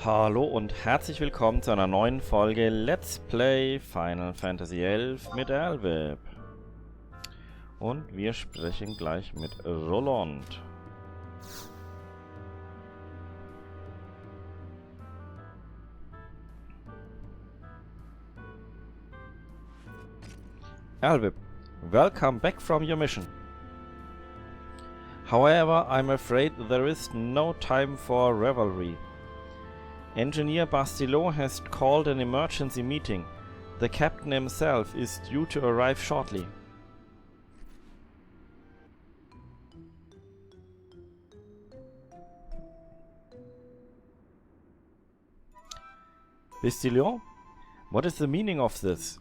Hallo und herzlich willkommen zu einer neuen Folge Let's Play Final Fantasy XI mit Elvib. Und wir sprechen gleich mit Roland. Elvib, welcome back from your mission. However, I'm afraid there is no time for revelry. Engineer Bastillot has called an emergency meeting. The captain himself is due to arrive shortly. Bastillot? What is the meaning of this?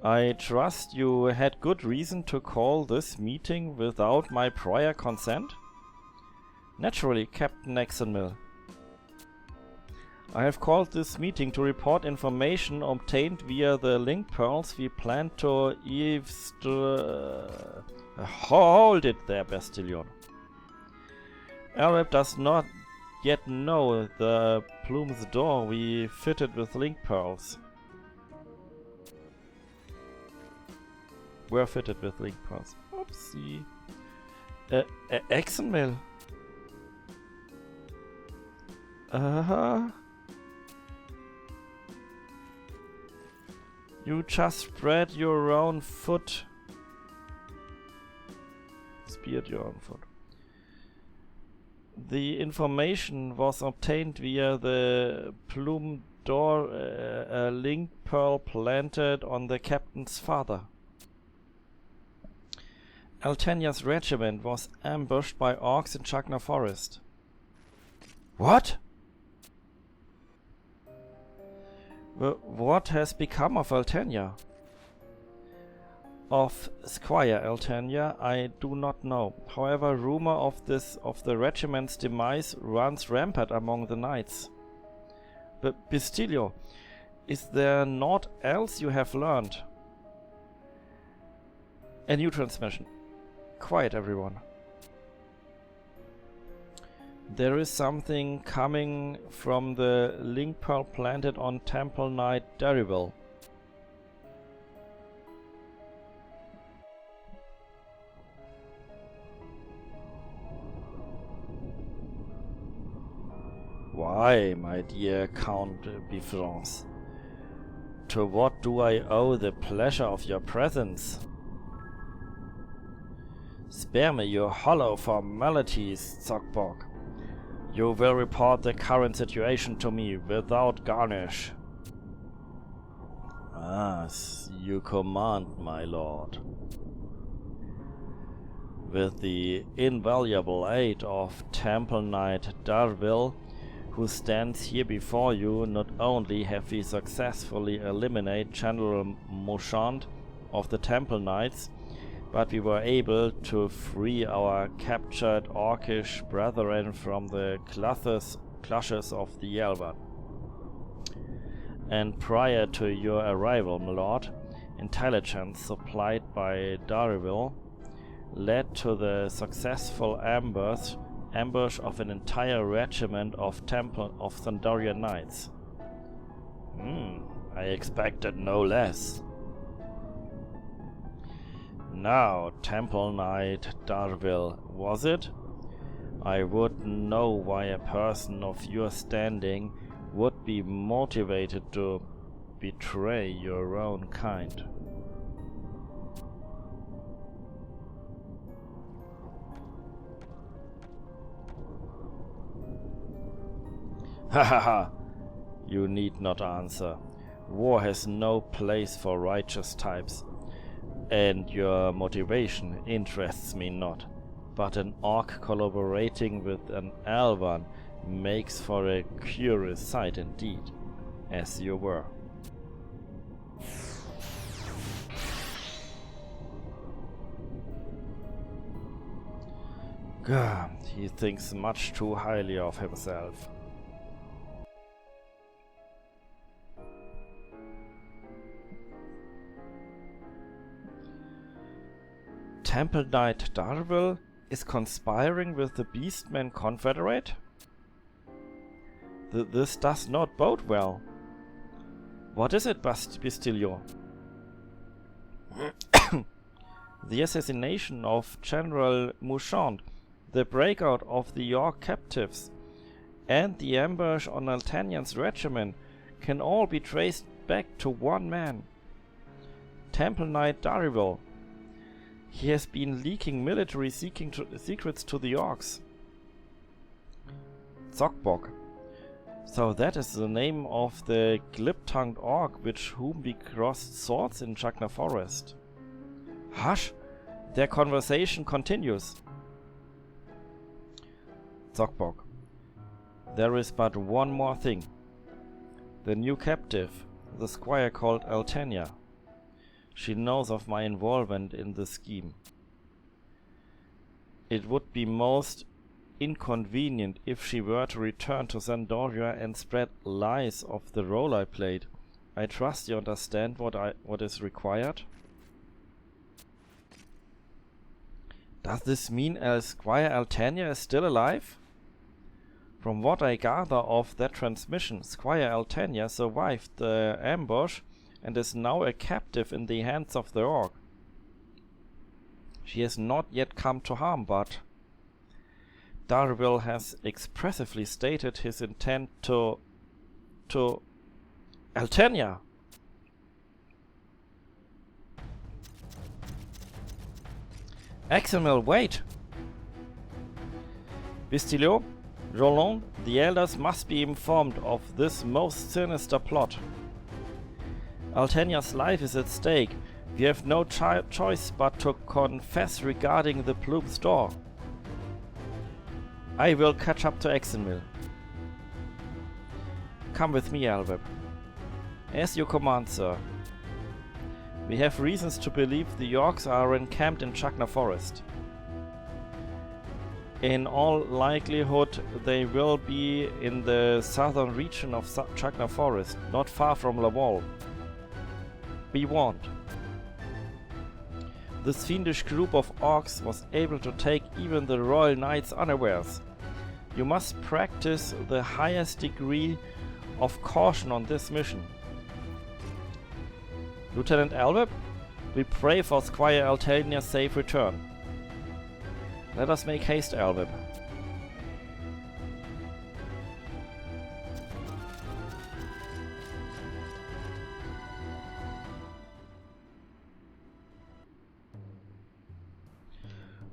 I trust you had good reason to call this meeting without my prior consent? Naturally, Captain Exonmill. I have called this meeting to report information obtained via the link pearls we plan to Hold it there, Bastillon. Arab does not yet know the plume's door we fitted with link pearls. Were fitted with link pearls. Oopsie. Exonmill. You just spread your own foot. Speared your own foot. The information was obtained via the plume door, a link pearl planted on the captain's father. Altennia's regiment was ambushed by Orks in Chagna Forest. What? What has become of Altennia? Of Squire Altennia, I do not know. However, rumor of the regiment's demise runs rampant among the knights. But Bastilio, is there naught else you have learned? A new transmission. Quiet, everyone. There is something coming from the link pearl planted on Temple Knight Darryville. Why, my dear Count Bifrance? To what do I owe the pleasure of your presence? Spare me your hollow formalities, Zogbog. You will report the current situation to me without garnish. As you command, my lord. With the invaluable aid of Temple Knight Darryville, who stands here before you, not only have we successfully eliminated General Mouchant of the Temple Knights, but we were able to free our captured Orcish brethren from the clutches of the Elven. And prior to your arrival, my lord, intelligence supplied by Darryville led to the successful ambush of an entire regiment of Thandorian Knights. I expected no less. Now, Temple Knight Darryville, was it? I wouldn't know why a person of your standing would be motivated to betray your own kind. Ha ha ha! You need not answer. War has no place for righteous types. And your motivation interests me not, but an orc collaborating with an Elven makes for a curious sight indeed, as you were. Gah, he thinks much too highly of himself. Temple Knight Darryville is conspiring with the Beastman Confederate? This does not bode well. What is it, Bastilio? The assassination of General Mouchant, the breakout of the York captives, and the ambush on Altennia's regiment can all be traced back to one man, Temple Knight Dariville. He has been leaking military secrets to the Orks. Zogbog. So that is the name of the glib-tongued orc with whom we crossed swords in Chagna Forest. Hush! Their conversation continues. Zogbog. There is but one more thing. The new captive, the squire called Altennia. She knows of my involvement in the scheme. It would be most inconvenient if she were to return to Zandoria and spread lies of the role I played. I trust you understand what is required. Does this mean Squire Altennia is still alive? From what I gather of that transmission, Squire Altennia survived the ambush and is now a captive in the hands of the Orc. She has not yet come to harm, but Darville has expressively stated his intent to Altennia. Examil, wait! Vistilio, Roland, the elders must be informed of this most sinister plot. Altennia's life is at stake. We have no choice but to confess regarding the Plume's door. I will catch up to Exenmill. Come with me, Alveb. As you command, sir. We have reasons to believe the Orcs are encamped in Chagna Forest. In all likelihood, they will be in the southern region of Chagna Forest, not far from Laval. Be warned. This fiendish group of Orcs was able to take even the Royal Knights unawares. You must practice the highest degree of caution on this mission. Lieutenant Albert, we pray for Squire Altennia's safe return. Let us make haste, Albert.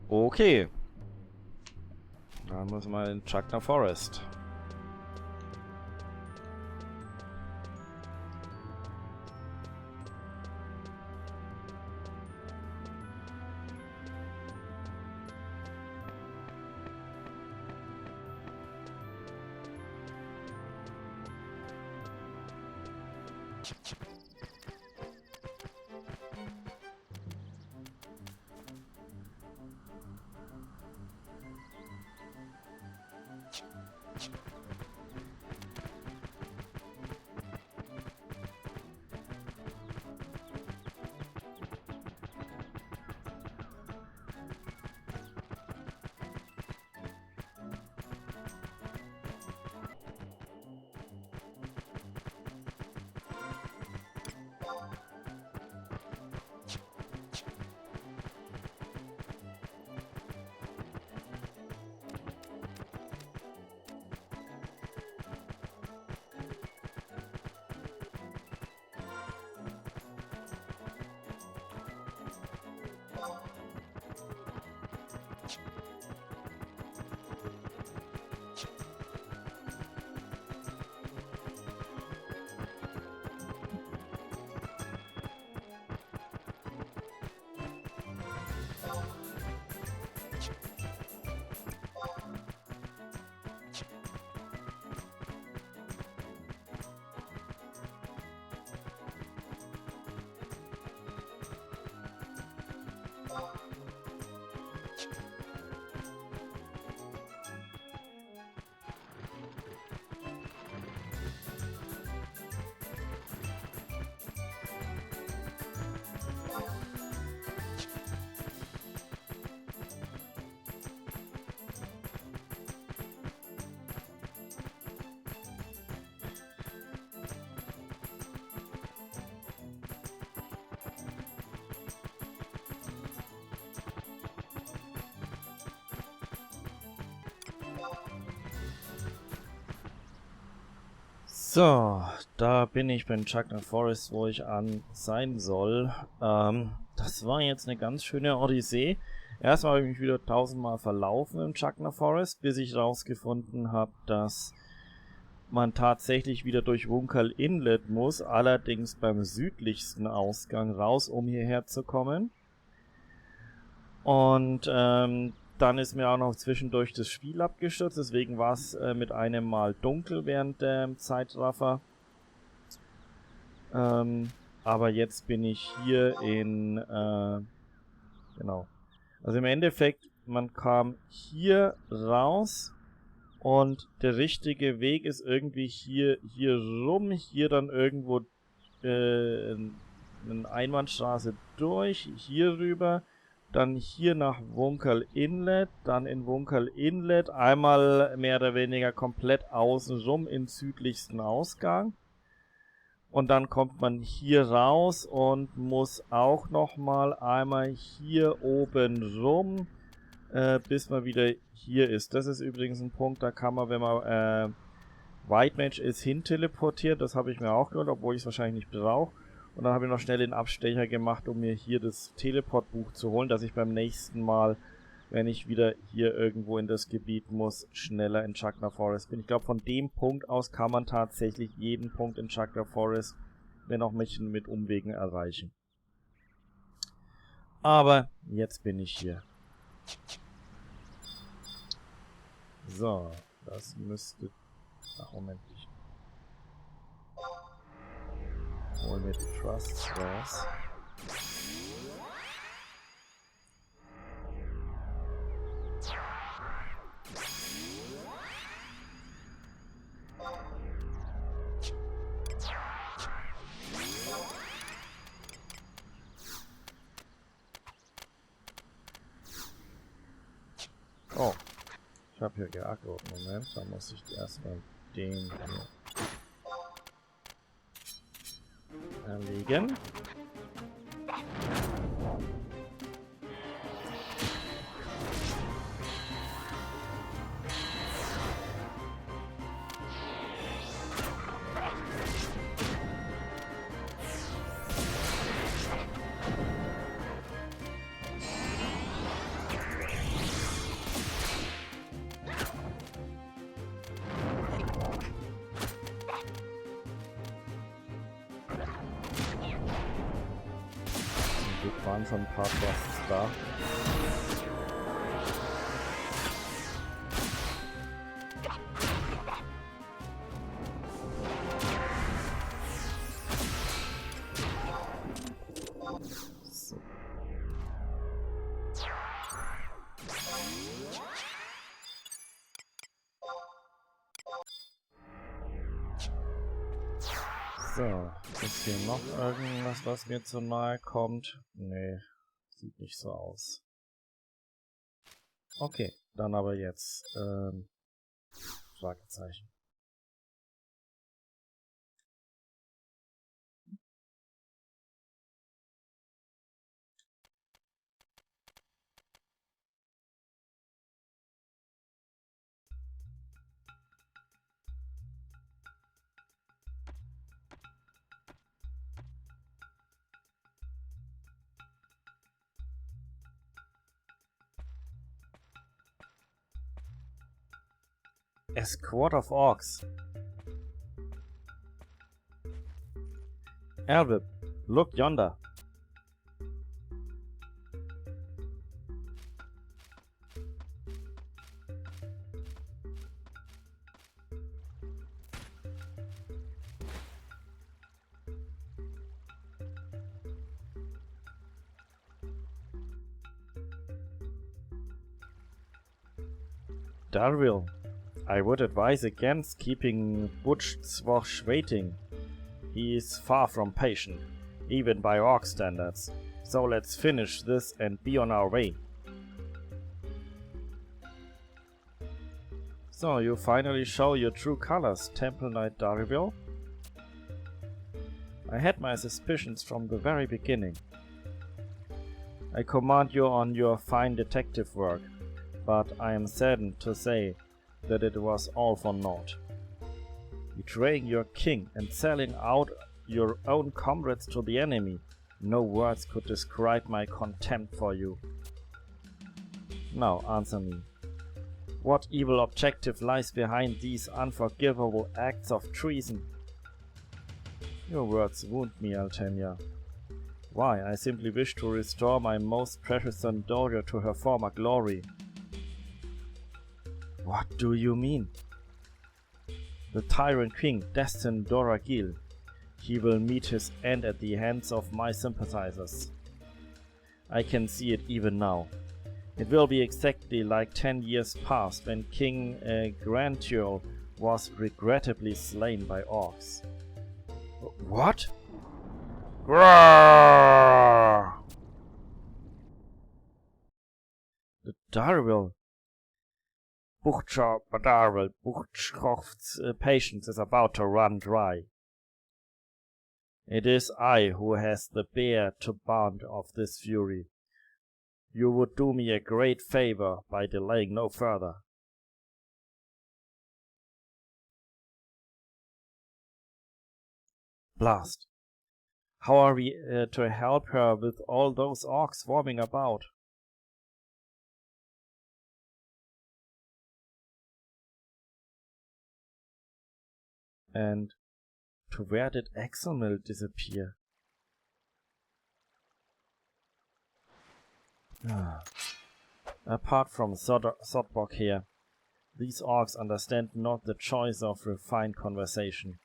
Okay. Dann müssen wir in Chagna Forest. So, da bin ich beim Chakra Forest, wo ich sein soll. Das war jetzt eine ganz schöne Odyssee. Erstmal habe ich mich wieder 1000-mal verlaufen im Chakra Forest, bis ich rausgefunden habe, dass man tatsächlich wieder durch Wunkal Inlet muss, allerdings beim südlichsten Ausgang raus, um hierher zu kommen. Und dann ist mir auch noch zwischendurch das Spiel abgestürzt, deswegen war es mit einem Mal dunkel während dem Zeitraffer. Aber jetzt bin ich hier in, genau. Also im Endeffekt, man kam hier raus und der richtige Weg ist irgendwie hier rum, hier dann irgendwo eine Einbahnstraße durch, hier rüber. Dann hier nach Wunkal Inlet, dann in Wunkal Inlet, einmal mehr oder weniger komplett außen rum in südlichsten Ausgang. Und dann kommt man hier raus und muss auch nochmal einmal hier oben rum, bis man wieder hier ist. Das ist übrigens ein Punkt, da kann man, wenn man White Mage ist, hin teleportiert. Das habe ich mir auch geholt, obwohl ich es wahrscheinlich nicht brauche. Und dann habe ich noch schnell den Abstecher gemacht, um mir hier das Teleportbuch zu holen, dass ich beim nächsten Mal, wenn ich wieder hier irgendwo in das Gebiet muss, schneller in Chakra Forest bin. Ich glaube, von dem Punkt aus kann man tatsächlich jeden Punkt in Chakra Forest, wenn auch mit Umwegen, erreichen. Aber jetzt bin ich hier. So, das müsste... Ach, Moment. Hol mir die Trusts raus. Oh, ich habe hier geackert. Moment, da muss ich erstmal den hier erlegen. Waren schon ein paar Trusts da. So. So, ist hier noch irgendwas, was mir zu nahe kommt? Nee, sieht nicht so aus. Okay, dann aber jetzt, Fragezeichen. A squad of Orks. Elvip, look yonder. Darwil, I would advise against keeping Butch Swosh waiting. He is far from patient, even by Orc standards. So let's finish this and be on our way. So, you finally show your true colors, Temple Knight Darville. I had my suspicions from the very beginning. I commend you on your fine detective work, but I am saddened to say that it was all for naught. betraying your king and selling out your own comrades to the enemy. No words could describe my contempt for you. Now answer me. What evil objective lies behind these unforgivable acts of treason? Your words wound me, Altennia. Why? I simply wish to restore my most precious son daughter to her former glory. What do you mean? The tyrant king, destined Doragil. He will meet his end at the hands of my sympathizers. I can see it even now. It will be exactly like 10 years past when King Crsytal was regrettably slain by Orks. What? Grrrr! The Darwil. Buchkoff's patience is about to run dry. It is I who has the bear to bound of this fury. You would do me a great favor by delaying no further. Blast. How are we to help her with all those orcs swarming about? And to where did Exelmil disappear? Apart from Sodbok here, these orcs understand not the choice of refined conversation.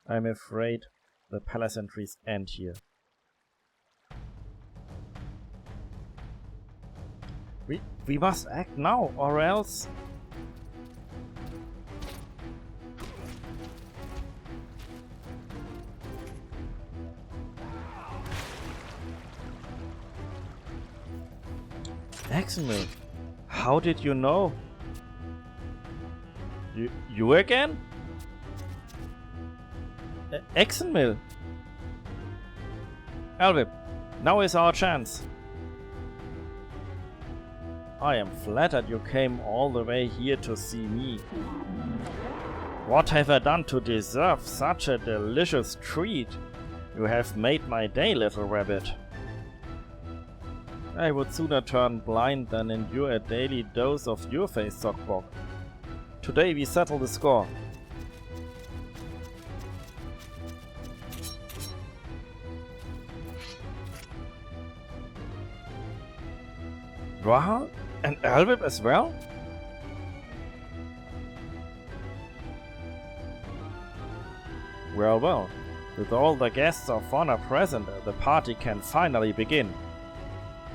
I am afraid the pleasantries end here. We must act now, or else... Exelmil, how did you know? You again? Exelmil! Elvip, now is our chance. I am flattered you came all the way here to see me. What have I done to deserve such a delicious treat? You have made my day, little rabbit. I would sooner turn blind than endure a daily dose of your face, Sockbok. Today we settle the score. Rahal? And Elvip as well? Well, with all the guests of honor present, the party can finally begin.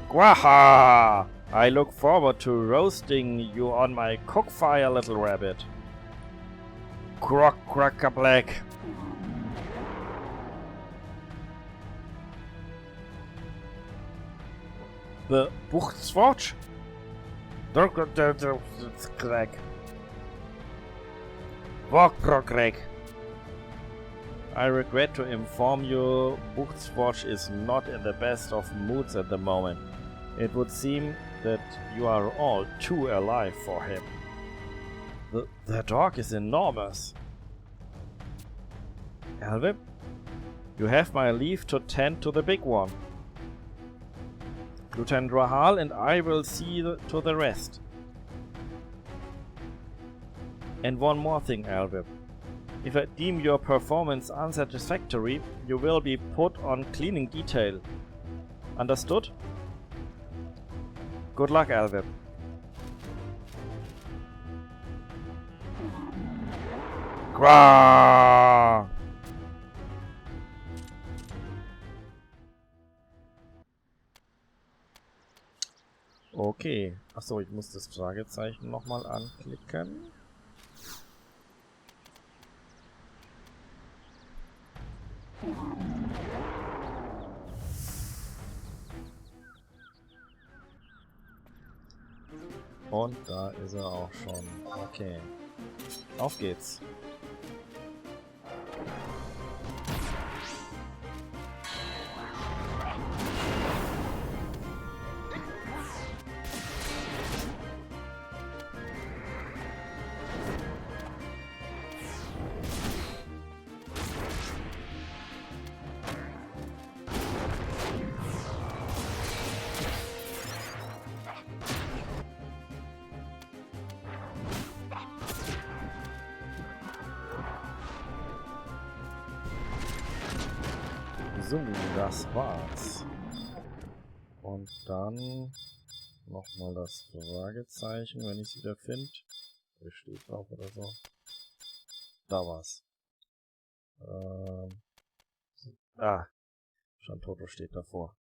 Gwaha! I look forward to roasting you on my cook fire, little rabbit. Crock cracker black. The Buchtswatch? I regret to inform you, Buchtswatch is not in the best of moods at the moment. It would seem that you are all too alive for him. The dog is enormous. Elvip, you have my leave to tend to the big one. Lieutenant Rahal and I will see to the rest. And one more thing, Elvip. If I deem your performance unsatisfactory, you will be put on cleaning detail. Understood? Good luck, Elvip. Grrrr! Okay. Achso, ich muss das Fragezeichen nochmal anklicken. Und da ist er auch schon. Okay. Auf geht's. So, das war's. Und dann nochmal das Fragezeichen, wenn ich es wieder finde. Hier steht drauf oder so. Da war's. Schon Toto steht davor.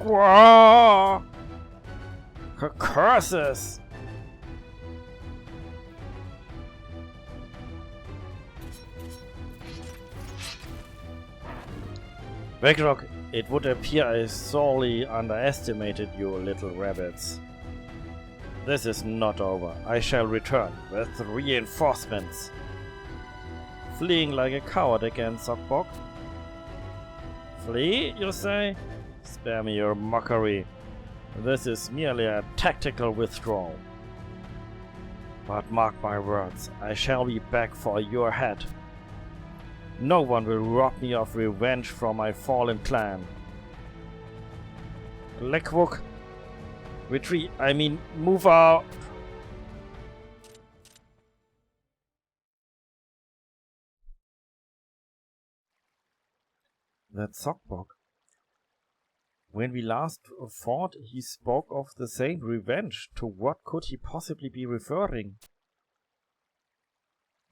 Whoa! Curses! Ragnarok, it would appear I sorely underestimated you, little rabbits. This is not over. I shall return with reinforcements. Fleeing like a coward against Sockbok? Flee, you say? Spare me your mockery. This is merely a tactical withdrawal. But mark my words, I shall be back for your head. No one will rob me of revenge from my fallen clan. Lekwook, retreat, move out! That's Sockbok. When we last fought, he spoke of the same revenge. To what could he possibly be referring?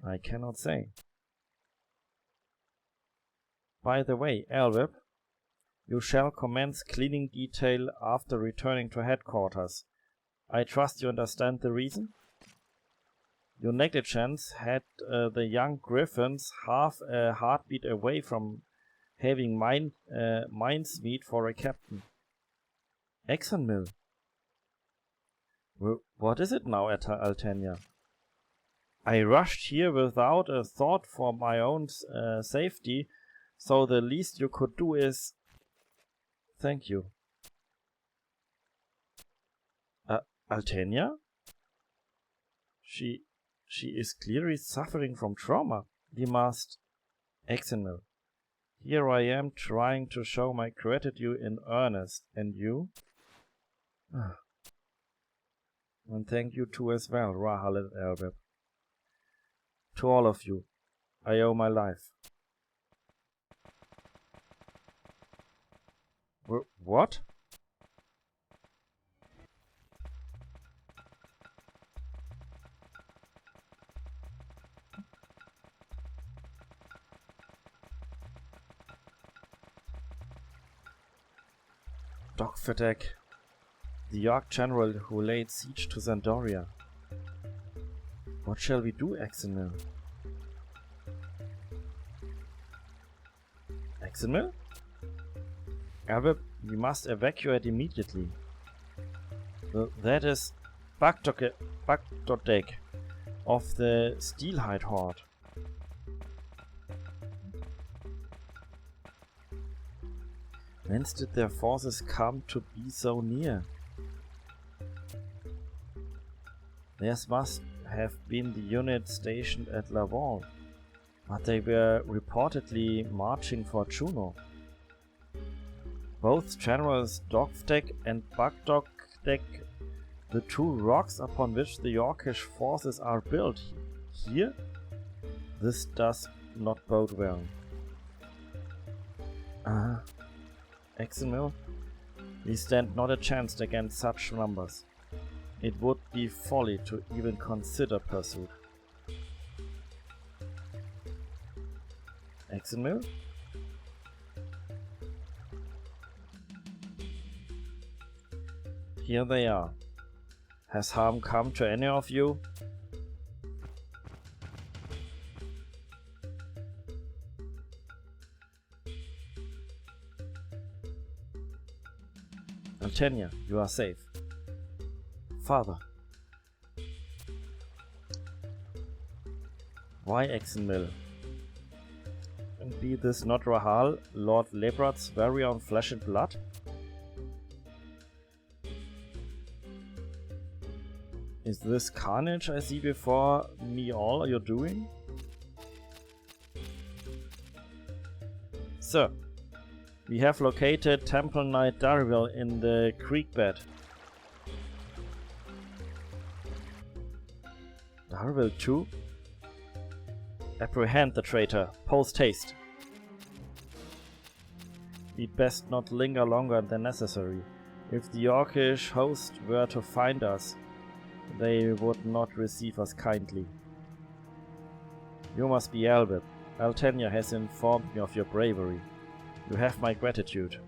I cannot say. By the way, Elweb, you shall commence cleaning detail after returning to headquarters. I trust you understand the reason? Your negligence had the Young Griffons half a heartbeat away from having mincemeat for a captain. Exxonmill. What is it now at Altennia? I rushed here without a thought for my own safety, so the least you could do is... Thank you. Altennia? She is clearly suffering from trauma. We must... Exxonmill. Here I am trying to show my gratitude in earnest, and you? And thank you too as well, Rahal and Elbeb. To all of you, I owe my life. What? Dogfatek, the York general who laid siege to Zandoria. What shall we do, Exxonmill? Exxonmill? Albert, we must evacuate immediately. That is Bagdodek of the Steelhide Horde. Whence did their forces come to be so near? Theirs must have been the unit stationed at Laval, but they were reportedly marching for Juno. Both Generals Dogftek and Bagdodek, the two rocks upon which the Yorkish forces are built, here? This does not bode well. Exxonmill, we stand not a chance against such numbers. It would be folly to even consider pursuit. Exxonmill? Here they are. Has harm come to any of you? Altennia, you are safe. Father. Why Exenmill? And be this not Rahal, Lord Lebrad's very own flesh and blood? Is this carnage I see before me all you're doing? Sir, we have located Temple Knight Darville in the creek bed. Darville too? Apprehend the traitor, post haste. We'd best not linger longer than necessary. If the Orkish host were to find us, they would not receive us kindly. You must be Albert. Altennia has informed me of your bravery. You have my gratitude.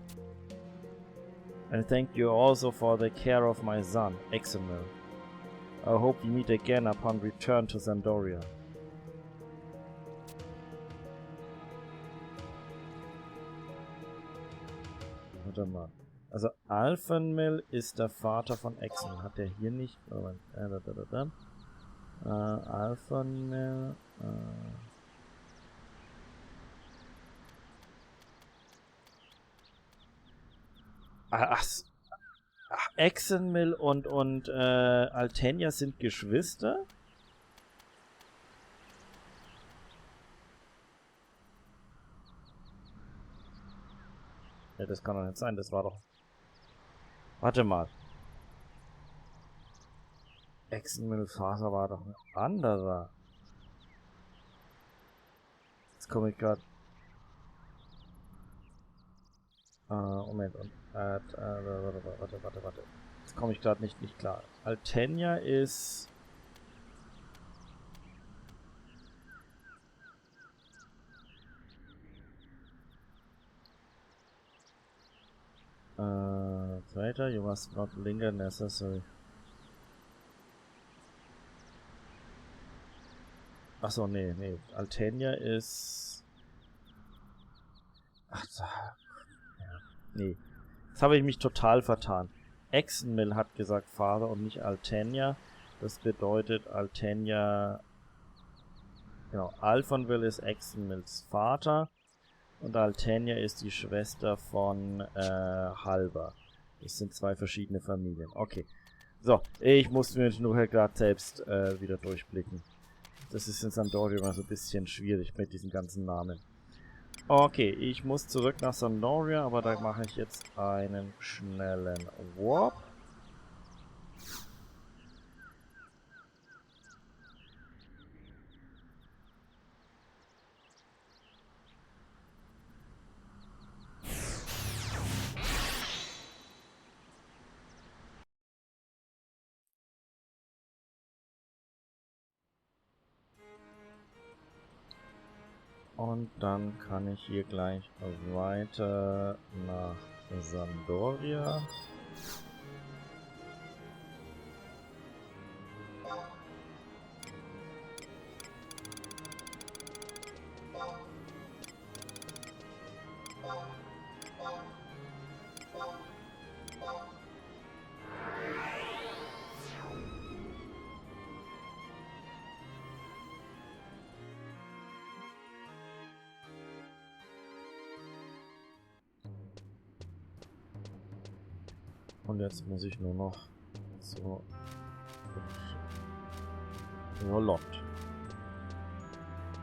And thank you also for the care of my son, Exenmill. I hope we meet again upon return to Sandoria. Warte mal. Also Alfenmill ist der Vater von Exenmill. Hat er hier nicht... Alfenmill... Ach, Exenmill und Altennia sind Geschwister? Ja, das kann doch nicht sein, das war doch... Warte mal. Exenmills Vater war doch ein anderer. Jetzt komme ich gerade... Moment, und... warte. Jetzt komme ich gerade nicht klar. Altennia ist... Traitor, you must not linger necessary. Achso, nee. Altennia ist... Ach, ja. Nee. Jetzt habe ich mich total vertan. Exenmill hat gesagt Vater und nicht Altennia. Das bedeutet Altennia... Genau, Alfonville ist Exenmills Vater. Und Altennia ist die Schwester von Halber. Das sind zwei verschiedene Familien. Okay. So, ich musste mir nur gerade selbst wieder durchblicken. Das ist in Sandoria immer so ein bisschen schwierig mit diesen ganzen Namen. Okay, ich muss zurück nach Sandoria, aber da mache ich jetzt einen schnellen Warp. Und dann kann ich hier gleich weiter nach Sandoria. Und jetzt muss ich nur noch so Lot.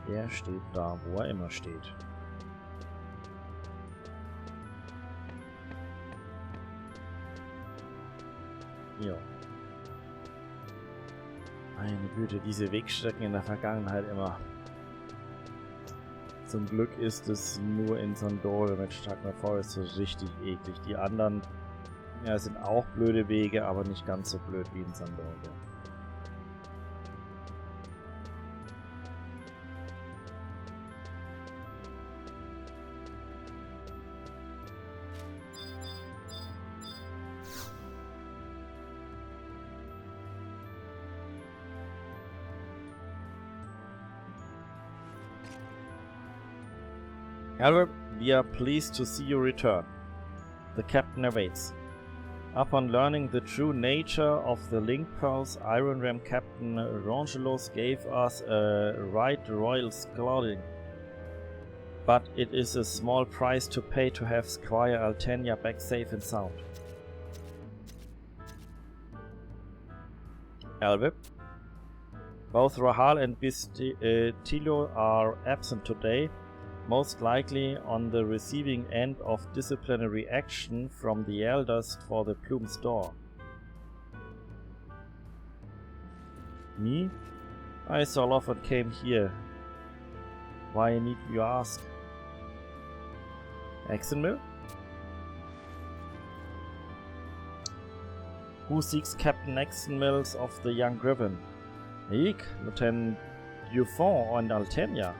Er steht da, wo er immer steht. Ja. Meine Güte, diese Wegstrecken in der Vergangenheit immer. Zum Glück ist es nur in Sandoria mit Starkner Forest so richtig eklig. Die anderen ja, sind auch blöde Wege, aber nicht ganz so blöd wie in Sandoria. Albert, we are pleased to see you return. The captain awaits. Upon learning the true nature of the link pearls, Iron Ram Captain Rongelos gave us a right royal scouting. But it is a small price to pay to have Squire Altennia back safe and sound. Albert, both Rahal and Tilo are absent today, most likely on the receiving end of disciplinary action from the elders for the Plume's door. Me? I so often came here. Why need you ask? Exenmill? Who seeks Captain Exenmills of the Young Griffon? Ik, Lieutenant Griffon and Altennia.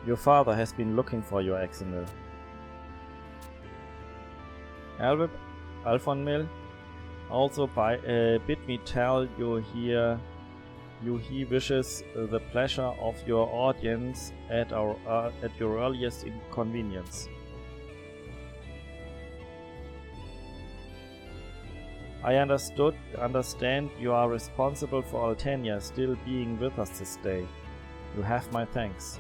Your father has been looking for you, Exenmill. Albert Alfonmill, also bid me tell you he wishes the pleasure of your audience at your earliest inconvenience. I understand you are responsible for Altennia still being with us this day. You have my thanks.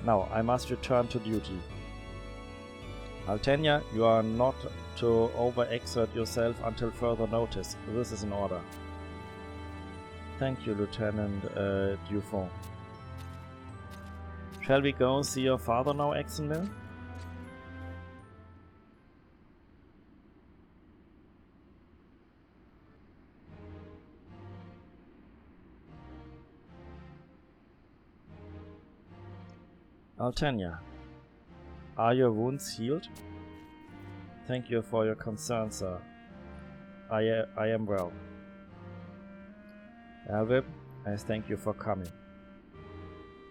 Now I must return to duty. Altennia, you are not to overexert yourself until further notice. This is an order. Thank you, Lieutenant Griffon. Shall we go see your father now, Exenmill? Altennia, are your wounds healed? Thank you for your concern, sir. I am well. Alvib, I thank you for coming.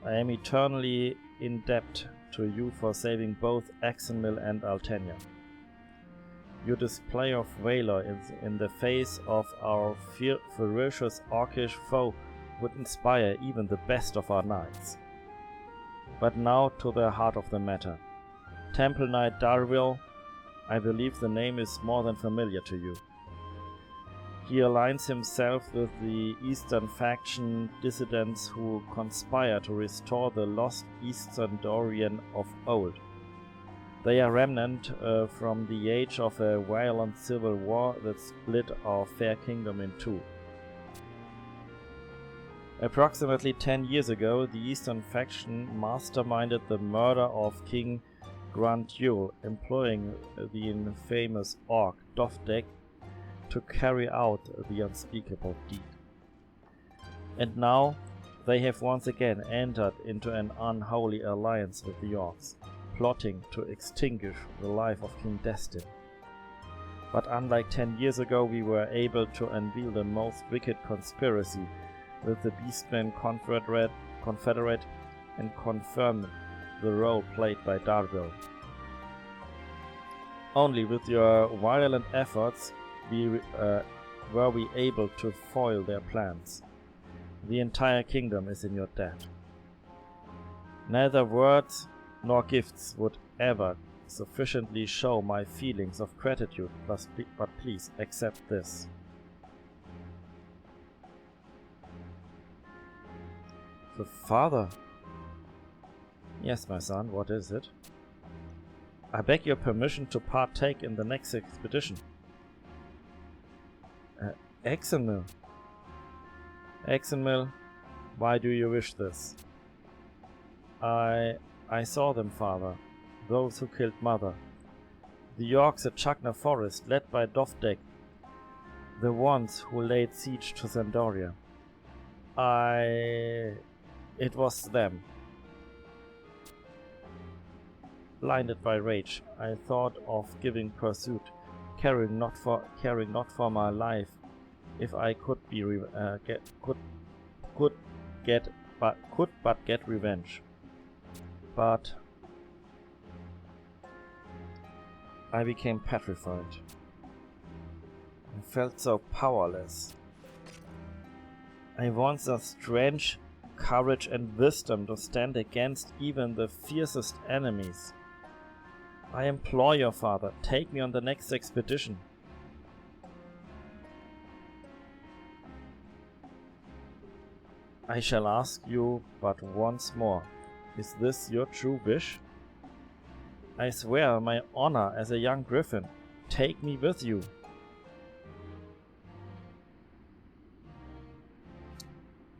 I am eternally in debt to you for saving both Exenmill and Altennia. Your display of valor in the face of our ferocious orcish foe would inspire even the best of our knights. But now to the heart of the matter. Temple Knight Darville, I believe the name is more than familiar to you. He aligns himself with the Eastern faction dissidents who conspire to restore the lost Eastern Dorian of old. They are remnant from the age of a violent civil war that split our fair kingdom in two. Approximately 10 years ago, the Eastern faction masterminded the murder of King Grandule, employing the infamous Orc Dovdek to carry out the unspeakable deed. And now they have once again entered into an unholy alliance with the Orks, plotting to extinguish the life of King Destin. But unlike 10 years ago, we were able to unveil the most wicked conspiracy with the Beastmen Confederate and confirm the role played by Darville. Only with your violent efforts were we able to foil their plans. The entire kingdom is in your debt. Neither words nor gifts would ever sufficiently show my feelings of gratitude, but please accept this. The father? Yes, my son, what is it? I beg your permission to partake in the next expedition. Exenmill. Exenmill, why do you wish this? I saw them, father. Those who killed mother. The Orks at Chagna Forest, led by Dovdek. The ones who laid siege to Zandoria. It was them. Blinded by rage, I thought of giving pursuit, caring not for my life, if I could but get revenge. But I became petrified. I felt so powerless. I want the strength, courage and wisdom to stand against even the fiercest enemies. I implore your father, take me on the next expedition. I shall ask you but once more, is this your true wish? I swear my honor as a young griffin, take me with you.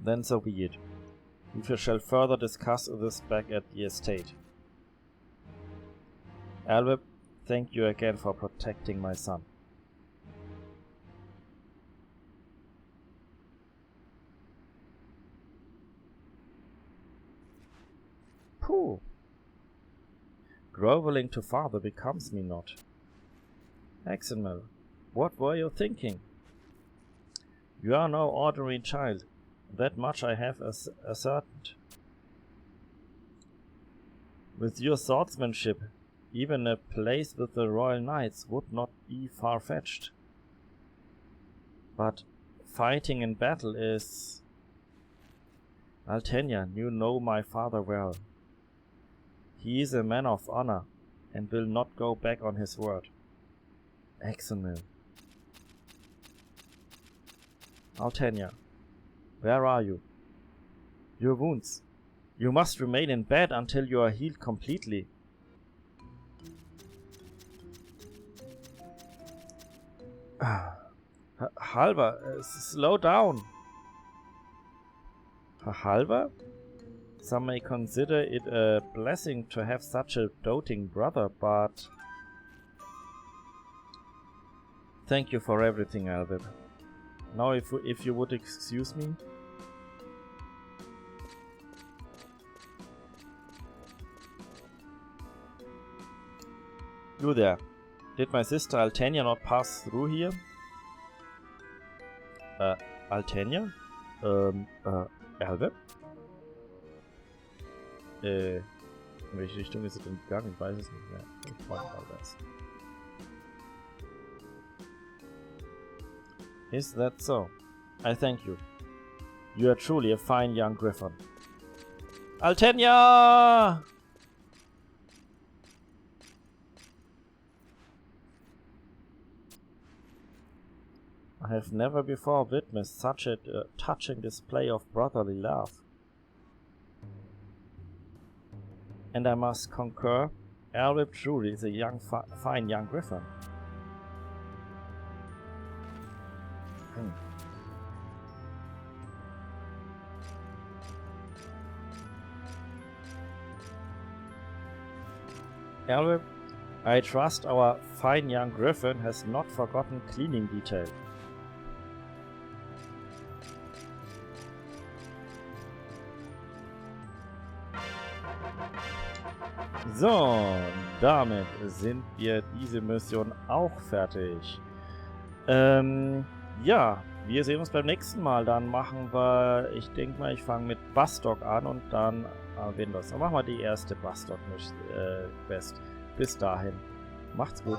Then so be it. We shall further discuss this back at the estate. Alvib, thank you again for protecting my son. Pooh! Groveling to father becomes me not. Exenmel, what were you thinking? You are no ordinary child. That much I have ascertained. With your swordsmanship, even a place with the royal knights would not be far-fetched. But fighting in battle is... Altennia, you know my father well. He is a man of honor, and will not go back on his word. Exenmel. Altennia, where are you? Your wounds. You must remain in bed until you are healed completely. Halva, slow down. Halva? Some may consider it a blessing to have such a doting brother, but... Thank you for everything, Alvib. Now if you would excuse me. You there. Did my sister Altennia not pass through here? Altennia? Alvib? In welche Richtung ist es denn gegangen? Ich weiß es nicht mehr. Ich frage mal das. Is that so? I thank you. You are truly a fine young Griffon. Altennia! I have never before witnessed such a touching display of brotherly love. And I must concur, Alvib truly is a fine young Griffon. Alvib, I trust our fine young Griffon has not forgotten cleaning detail. So, damit sind wir diese Mission auch fertig. Ja, wir sehen uns beim nächsten Mal. Dann machen wir, ich denke mal, ich fange mit Bastok an und dann werden wir es. Dann machen wir die erste Bastok-Quest. Bis dahin, macht's gut.